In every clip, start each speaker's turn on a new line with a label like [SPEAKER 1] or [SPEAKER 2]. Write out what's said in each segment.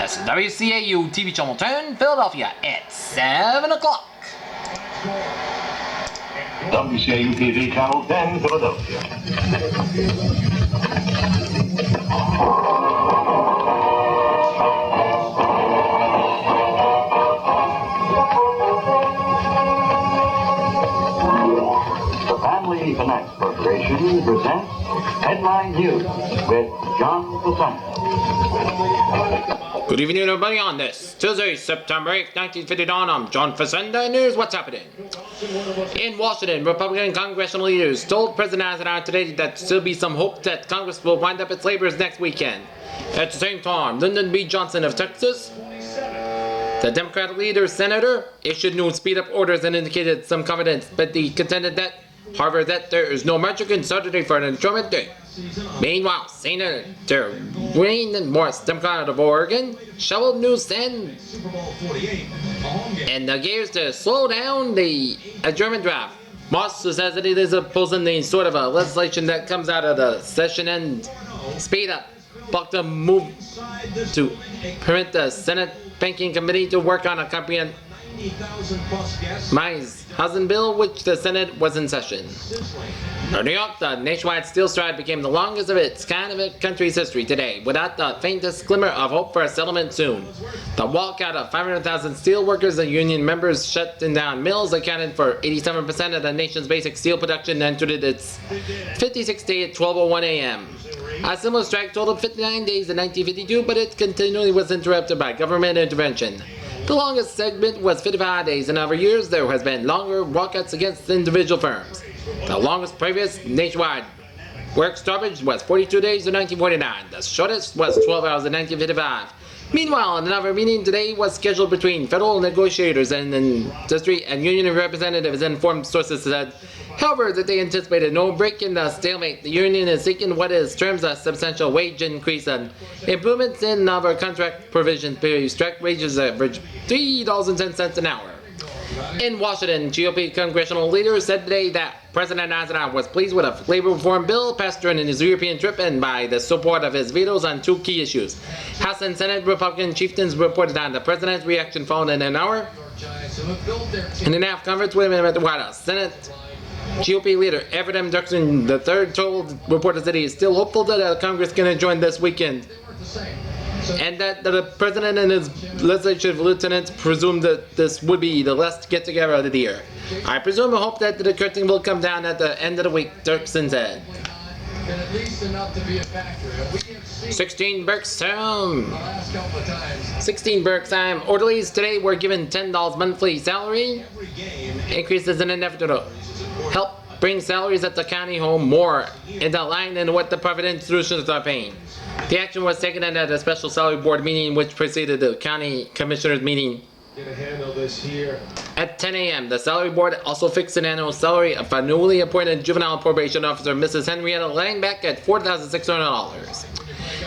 [SPEAKER 1] That's WCAU TV Channel 10, Philadelphia at 7 o'clock.
[SPEAKER 2] WCAU TV Channel 10, Philadelphia. The Family Finance Corporation presents Headline News with John Facenda.
[SPEAKER 1] Good evening, everybody. On this Tuesday, September 8th, 1959, I'm John Facenda, and here's what's happening. In Washington, Republican congressional leaders told President Eisenhower today that there still be some hope that Congress will wind up its labors next weekend. At the same time, Lyndon B. Johnson of Texas, the Democratic leader, senator, issued new speed-up orders and indicated some confidence, but he contended that, however, that there is no magic in Saturday for an enjoyment day. Meanwhile, Senator Wayne Morris, Democrat of Oregon, shoveled new sand and the gears to slow down the adjournment draft. Morris says that it is opposing the sort of a legislation that comes out of the session and speed up. Buck the move to permit the Senate Banking Committee to work on a comprehensive housing bill, which the Senate was in session. In New York, the nationwide steel strike became the longest of its kind in the country's history today, without the faintest glimmer of hope for a settlement soon. The walkout of 500,000 steel workers and union members shutting down mills accounted for 87% of the nation's basic steel production and entered its 56th day at 12:01 a.m. A similar strike totaled 59 days in 1952, but it continually was interrupted by government intervention. The longest segment was 55 days. In other years, there has been longer walkouts against individual firms. The longest previous nationwide work stoppage was 42 days in 1949. The shortest was 12 hours in 1955. Meanwhile, another meeting today was scheduled between federal negotiators and industry and union representatives, informed sources said. However, that they anticipated no break in the stalemate. The union is seeking what is termed a substantial wage increase and improvements in other contract provisions. Strike wages average $3.10 an hour. In Washington, GOP congressional leaders said today that President Eisenhower was pleased with a labor reform bill passed during his European trip and by the support of his vetoes on two key issues. House and Senate Republican chieftains reported on the president's reaction following an hour and a half conference with him at the White House. Senate GOP leader Everett M. Dirksen III told reporters that he is still hopeful that Congress can join this weekend, and that the president and his legislative lieutenants presume that this would be the last get-together of the year. I presume and hope that the curtain will come down at the end of the week, Dirksen said. 16 Berksheim orderlies today were given $10 monthly salary increases in an effort to help bring salaries at the county home more into line than what the private institutions are paying. The action was taken at a special salary board meeting which preceded the county commissioners meeting. At 10 a.m., the salary board also fixed an annual salary of a newly appointed juvenile probation officer, Mrs. Henrietta Langback, at $4,600.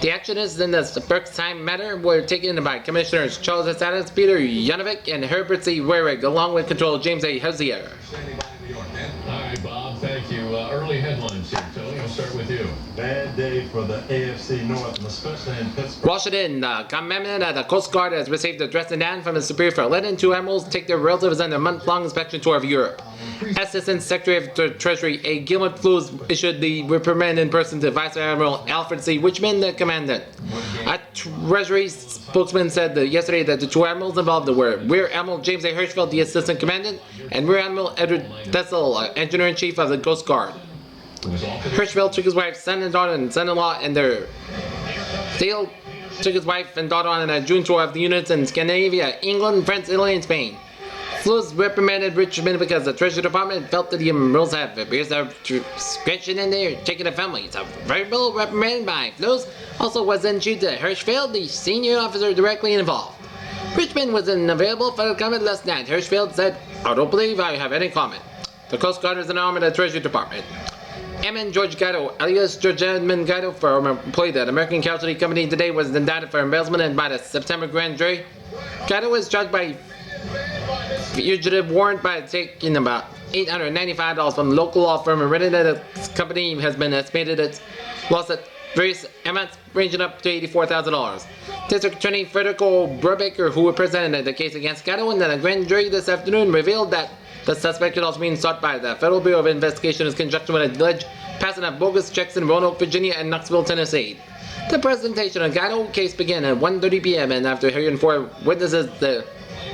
[SPEAKER 1] The action is in the Berksheim matter were taken by Commissioners Charles S. Adams, Peter Yanovic, and Herbert C. Werig, along with Controller James A. Hosier.
[SPEAKER 3] All right, Bob, thank you. Early headlines here, Tony. I'll start with you. Bad day for the AFC North, and especially in Pittsburgh.
[SPEAKER 1] Washington, the commandant of the Coast Guard has received a dressing down from his superior for letting two admirals take their relatives on their month-long inspection tour of Europe. Assistant Secretary of the Treasury A. Gilbert Flus issued the reprimand in person to Vice Admiral Alfred C. Richmond, the commandant. A Treasury spokesman said yesterday that the two admirals involved were Rear Admiral James A. Hirschfeld, the assistant commandant, and Rear Admiral Edward Thessel, engineer-in-chief of the Coast Guard. Hirschfeld took his wife, son and daughter, and son-in-law, and their Dale took his wife and daughter on a June tour of the units in Scandinavia, England, France, Italy, and Spain. Flus reprimanded Richmond because the Treasury Department felt that the admirals have abused their discretion in their taking of families. A verbal reprimand by Flus also was issued to Hirschfeld, the senior officer directly involved. Richmond was unavailable for comment last night. Hirschfeld said, "I don't believe I have any comment." The Coast Guard is an arm of the Treasury Department. Edmund George Gatto, alias George Edmund Gatto, former employee at American Casualty Company, today was indicted for embezzlement by the September grand jury. Gatto was charged by fugitive warrant by taking about $895 from the local law firm and rented that its company has been estimated its loss at various amounts ranging up to $84,000. District Attorney Federico Brubaker, who represented the case against Gatto in the grand jury this afternoon, revealed that the suspect had also been sought by the Federal Bureau of Investigation in conjunction with alleged passing of bogus checks in Roanoke, Virginia and Knoxville, Tennessee. The presentation of the Gatto case began at 1:30 p.m. and after hearing 4 witnesses, the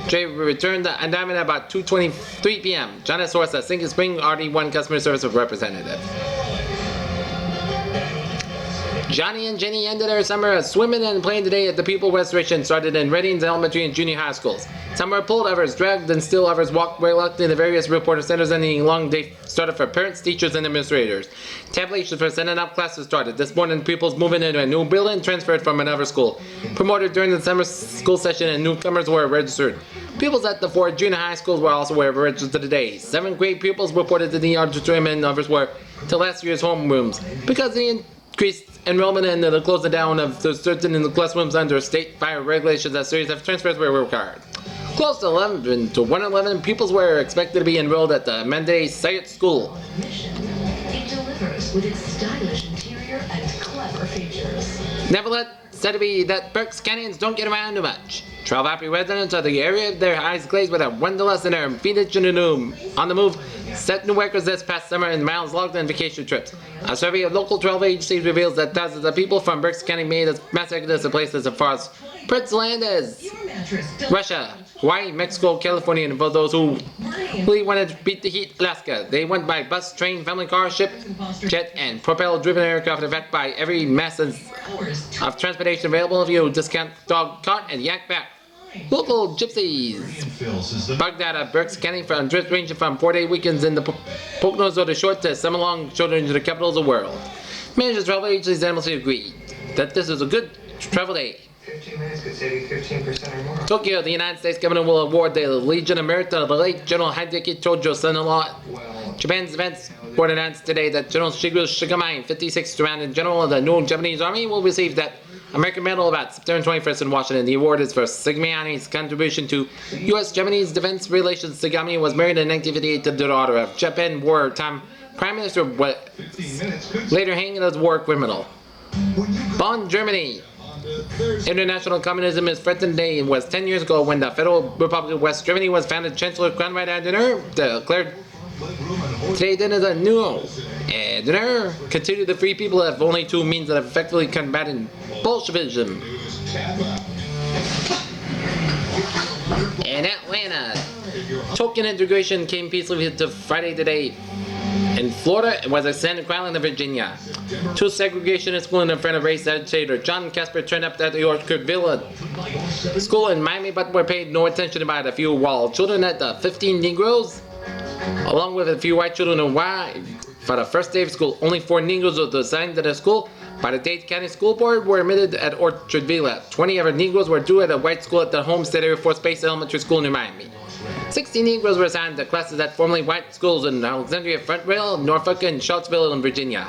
[SPEAKER 1] jury returned the indictment at about 2:23 p.m. John Source, a Sinking Spring RD1 customer service representative. Johnny and Jenny ended their summer swimming and playing today at the Pupil Restoration started in Redding's elementary and junior high schools. Some were pulled, others dragged, and still others walked reluctantly to various reporter centers, and the long day started for parents, teachers, and administrators. Tabulations for sending up classes started. This morning, pupils moving into a new building transferred from another school. Promoted during the summer school session, and newcomers were registered. Pupils at the 4 junior high schools were also registered today. 7th grade pupils reported to the auditorium, and others were to last year's homerooms. Because the increased enrollment and the closing down of the certain in the classrooms under state fire regulations, a series of transfers were required. Close to 111 pupils were expected to be enrolled at the Menday Science School.
[SPEAKER 4] It delivers with its stylish interior and clever features.
[SPEAKER 1] Nevertheless, said to be that Berks Canyons don't get around too much. 12 happy residents of the area, their eyes glazed with a wanderlust and their feet itching on the move, set new records this past summer in miles logged on vacation trips. A survey of local travel agencies reveals that thousands of people from Berks County made a mass exodus to places as far as Prince Landers, Russia, Hawaii, Mexico, California, and for those who really wanted to beat the heat, Alaska. They went by bus, train, family car, ship, jet, and propeller-driven aircraft, in fact, by every method of transportation available to you. Discount dog cart and yak back. Local gypsies bugged out of Berks County from trips ranging from 4-day weekends in the Poconos or the short to summer-long children to the capitals of the world. Managers, travel agencies, and mostly agreed that this was a good travel day.
[SPEAKER 5] 15 minutes could save you 15% or more.
[SPEAKER 1] Tokyo, the United States government will award the Legion of Merit to the late General Hideki Tojo, son-in-law. Japan's defense board announced today that General Shigeru Shigemai, 56th Commanding General of the new Japanese Army, will receive that American Medal about September 21st in Washington. The award is for Shigemai's contribution to U.S.-Japanese defense relations. Shigami was married in 1958 to the daughter of Japan wartime Prime Minister, later hanged as war criminal. Bonn, Germany. International communism is threatened today. It was 10 years ago when the Federal Republic of West Germany was founded. Chancellor Konrad Adenauer declared today then is a new Adenauer continued the free people have only two means of effectively combating Bolshevism. In Atlanta, token integration came peacefully to Friday today. In Florida, it was extended to Virginia. Two segregationist schools in front of race agitator John Casper turned up at the Orchard Villa school in Miami, but were paid no attention by the few while children at the 15 Negroes, along with a few white children, arrived for the first day of school. Only 4 Negroes were assigned to the school by the Dade County School Board were admitted at Orchard Villa. 20 other Negroes were due at a white school at the Homestead Air Force Base Elementary School near Miami. 60 Negroes were assigned to classes at formerly white schools in Alexandria, Front Rail, Norfolk, and Charlottesville in Virginia.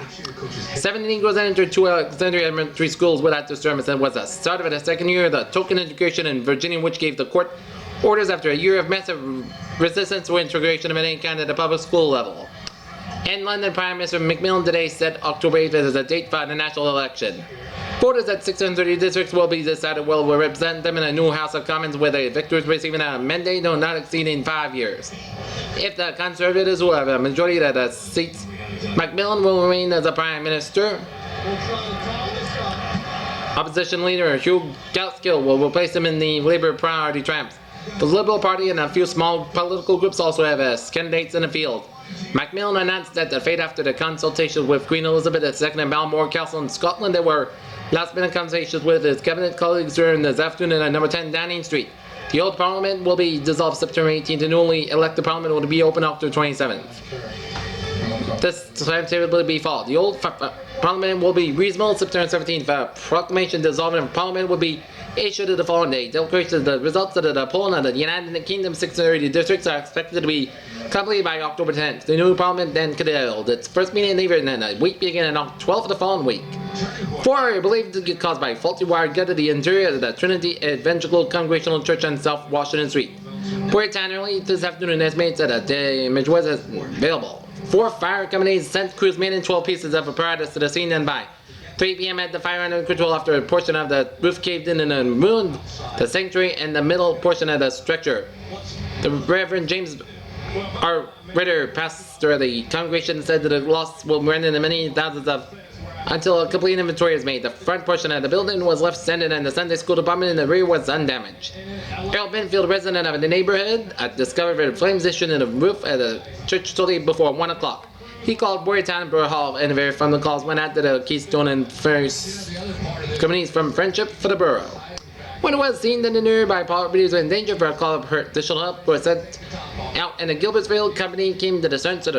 [SPEAKER 1] 7 Negroes entered 2 Alexandria elementary schools without disturbance and was the start of the second year of the token integration in Virginia, which gave the court orders after a year of massive resistance to integration of any kind at the public school level. In London, Prime Minister Macmillan today set October 8th as a date for the national election. Voters at 630 districts will be decided will represent them in a new House of Commons with the victors receiving a mandate not exceeding 5 years. If the Conservatives will have a majority of the seats, Macmillan will remain as a Prime Minister. Opposition leader Hugh Gaitskell will replace him in the Labour Party tramps. The Liberal Party and a few small political groups also have candidates in the field. Macmillan announced that the fate after the consultation with Queen Elizabeth II and Balmoral Castle in Scotland, there were last-minute conversations with his cabinet colleagues during this afternoon at number 10 Downing Street. The old Parliament will be dissolved September 18th. The newly elected Parliament will be open October 27th. This timetable will be followed. The old Parliament will be reasonable September 17th. A proclamation dissolving of Parliament will be issued the following day. Declaration the results of the polling of the United Kingdom 630 districts are expected to be completed by October 10th. The new Parliament then could hold its first meeting in England and a week beginning on 12th of the following week. 4 are believed to get caused by faulty wire gut of the interior of the Trinity Evangelical Congregational Church on South Washington Street. Britannically, this afternoon estimates that a damage was available. 4 fire companies sent crews made in 12 pieces of apparatus to the scene and by 3 p.m. had the fire under control after a portion of the roof caved in and ruined the sanctuary and the middle portion of the structure. The Reverend James R. Ritter, pastor of the congregation, said that the loss will run into many thousands of until a complete inventory is made. The front portion of the building was left standing and the Sunday school department in the rear was undamaged. Earl Benfield, resident of the neighborhood, discovered flames issued in the roof at the church shortly before 1 o'clock. He called Boyertown Borough Hall and from the calls went out to the Keystone and Ferris companies from Friendship for the borough. When it was seen that the nearby properties were in danger for a call of additional help was sent out and the Gilbertsville company came to the center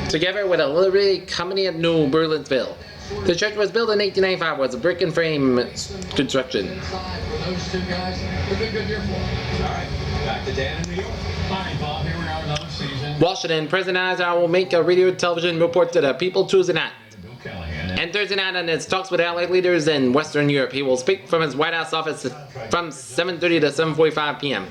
[SPEAKER 1] together with a Liberty company at New Berlinsville. The church was built in 1895, was a brick and frame construction.
[SPEAKER 3] Those two guys, they've been good year for them. All right, back to Dan in New York. Hi, Bob. Here we are, another season.
[SPEAKER 1] Washington, President Eisenhower will make a radio television report to the people Tuesday night. And Thursday night on his talks with allied leaders in Western Europe, he will speak from his White House office from 7:30 to 7:45 p.m.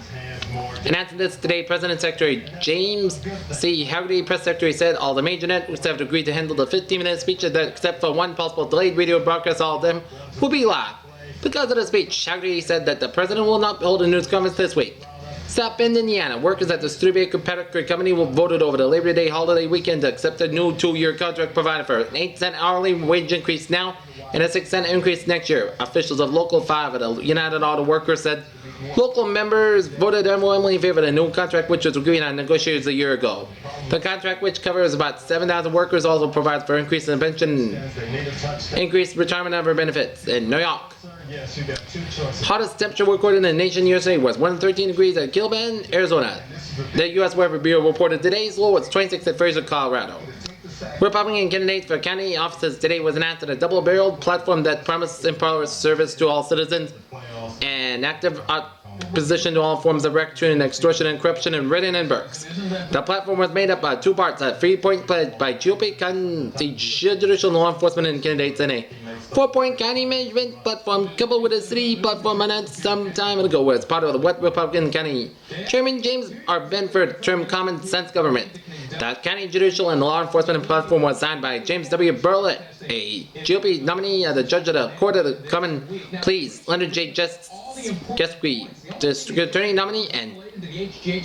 [SPEAKER 1] Announcing this today, President Secretary James C. Haggerty, Press Secretary, said all the major networks have agreed to handle the 15-minute speech, except for one possible delayed radio broadcast. All of them will be live. Because of the speech, Haggerty said that the president will not hold a news conference this week. South Bend, Indiana. Workers at the Studebaker Petticoat Company voted over the Labor Day holiday weekend to accept a new 2-year contract provided for an 8-cent hourly wage increase now and a 6-cent increase next year. Officials of Local 5 of the United Auto Workers said local members voted overwhelmingly in favor of the new contract, which was agreed on negotiations a year ago. The contract, which covers about 7,000 workers, also provides for increase in pension, increased retirement number benefits. In New York, hottest temperature recorded in the nation yesterday was 113 degrees at Gilbert, Arizona. The U.S. Weather Bureau reported today's low was 26 at Fraser, Colorado. Republican candidates for county offices today was announced at a double-barreled platform that promised empowers service to all citizens and active opposition to all forms of racketeering, extortion, and corruption in Redding and Berks. The platform was made up of 2 parts: a 3-point pledge by GOP county judicial law enforcement and candidates and a 4-point county management platform coupled with a city platform announced some time ago as part of the what Republican County Chairman James R. Benford termed common sense government. The county judicial and law enforcement platform was signed by James W. Burlett, a GOP nominee, the judge of the Court of the Common Pleas, Leonard J. Getsky, District Attorney nominee, and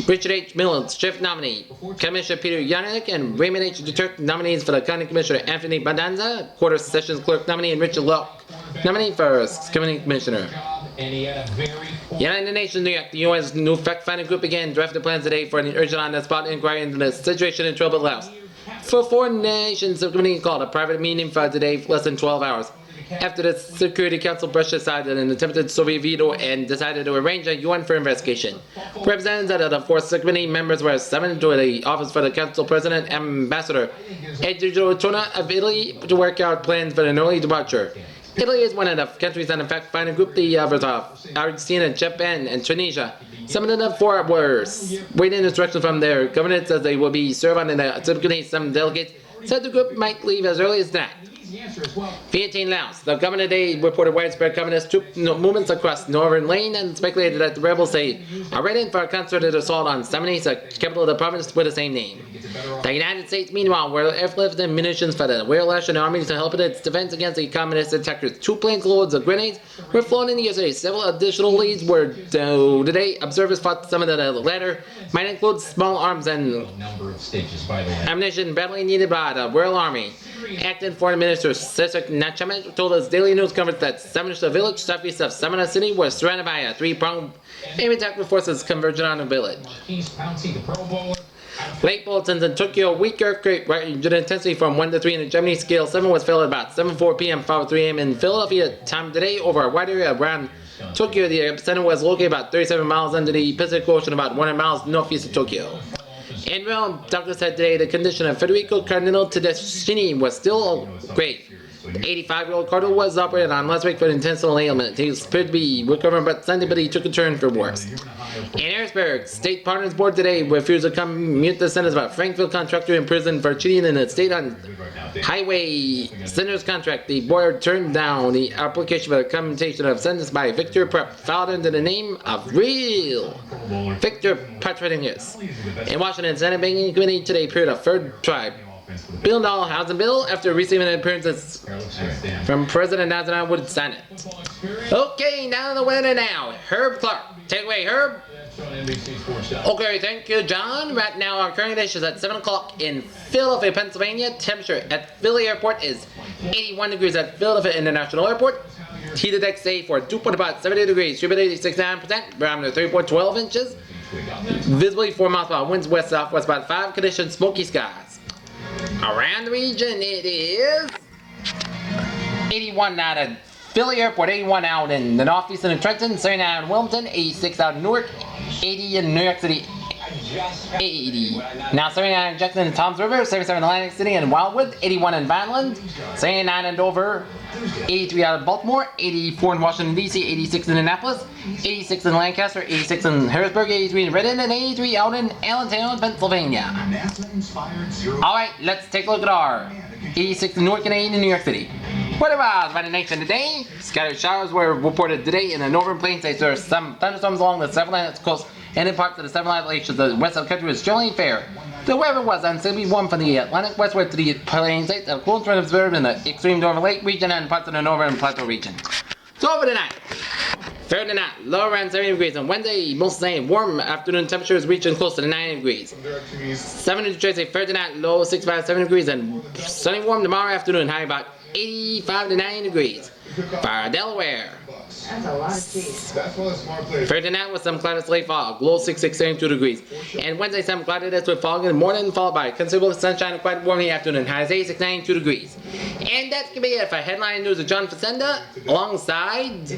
[SPEAKER 1] Richard H. Mills, Chief nominee, Commissioner Peter Yannick, and Raymond H. Deturk nominees for the County Commissioner, Anthony Bandanza, Quarter Sessions Clerk nominee, and Richard Locke nominee for County Commissioner. United Nations, New York. The U.S. new fact-finding group began drafting plans today for an urgent on-the-spot inquiry into the situation in troubled Laos. For 4 nations, the committee called a private meeting for today for less than 12 hours. After the Security Council brushed aside an attempted Soviet veto and decided to arrange a UN for investigation. Representatives of the 4 subcommittee members were summoned to the office for the Council President, Ambassador Eduardo Tona of Italy, to work out plans for an early departure. Italy is one of the countries on the fact-finding group. The others are Argentina, Japan, and Tunisia. Some of the 4 were waiting instructions from their governments as they will be served on the subcommittee. Some delegates said the group might leave as early as tonight. Vientiane, Laos. The government today reported widespread communist troop movements across northern Lane and speculated that the rebels are ready for a concerted assault on Samanese, the capital of the province with the same name. The United States, meanwhile, were airlift and munitions for the Russian army to help in its defense against the communist attackers. 2 planes loads of grenades were flown in yesterday. Several additional leads were today. Observers thought some of the latter might include small arms and ammunition badly needed by the Royal Army. Acting Foreign Minister Cesar Nachamet told us Daily News conference that Samana village southeast of Samana City was surrounded by a 3-pronged enemy attack with forces converging on the village. Late bulletins in Tokyo, weak earthquake ranged in intensity from 1 to 3 in the Germany scale. 7 was felt at about 7:04 p.m. 5:03 a.m. in Philadelphia time today over a wide area around Tokyo. The epicenter was located about 37 miles under the Pacific Ocean, about 100 miles northeast of Tokyo. In Rome, doctors said today the condition of Federico Cardinal Tedeschini was still grave. The 85-year-old cardinal was operated on last week for an intentional ailment. He was appeared to be recovering but Sunday, but he took a turn for worse. In Harrisburg, State Partners Board today refused to commute the sentence about Frankville contractor in prison for cheating in a state on highway centers contract. The board turned down the application for the commutation of sentence by Victor Prep, filed under the name of real Victor Patronus. In Washington, Senate Banking Committee today approved a third tribe Bill Dahl, how's Bill? After receiving appearances from President Nazaran Wood Senate. Okay, now the winner now. Herb Clark. Take away, Herb. Okay, thank you, John. Right now, our current condition is at 7 o'clock in Philadelphia, Pennsylvania. Temperature at Philly Airport is 81 degrees at Philadelphia International Airport. Heat index today for 2.5, 70 degrees. Humidity 69%. Barometer 3.12 inches. Visibility 4 miles per hour. Winds west southwest about 5. Conditions smoky skies. Around the region, it is 81 out of Philly Airport, 81 out in the northeastern of Trenton, 79 out in Wilmington, 86 out in Newark, 80 in New York City, 80. Now 79 in Jackson and Toms River, 77 in Atlantic City and Wildwood, 81 in Vineland, 79 in Dover, 83 out of Baltimore, 84 in Washington D.C., 86 in Annapolis, 86 in Lancaster, 86 in Harrisburg, 83 in Redden, and 83 out in Allentown, Pennsylvania. Alright, let's take a look at our 86 in Newark and 80 in New York City. Weather by the nation today. Scattered showers were reported today in the northern plains states. There are some thunderstorms along the Seven Islands coast and in parts of the Seven Islands. The west of the country was generally fair. The weather was unstably warm from the Atlantic westward to the plains states. A cool trend observed in the extreme northern lake region and parts of the northern plateau region. So over tonight. Thursday night, low around 70 degrees. On Wednesday, most same warm afternoon temperatures reaching close to the 90 degrees. 70 degrees Thursday night, low 65 7 degrees, and sunny warm tomorrow afternoon, high about 85 to 90 degrees. For Delaware.
[SPEAKER 5] That's a lot of cheese.
[SPEAKER 1] Thursday night with some clouded late fog, low 72 degrees. And Wednesday, some cloudedness with fog in the morning, followed by considerable sunshine and quite warm in the afternoon, highs 92 degrees. And that's going to be it for Headline News with John Facenda, alongside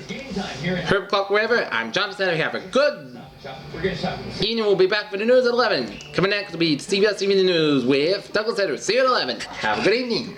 [SPEAKER 1] Herb Clark River. I'm John Facenda. Have a good evening. We'll be back for the news at 11. Coming next will be CBS TV News with Douglas Edwards. See you at 11. Have a good evening.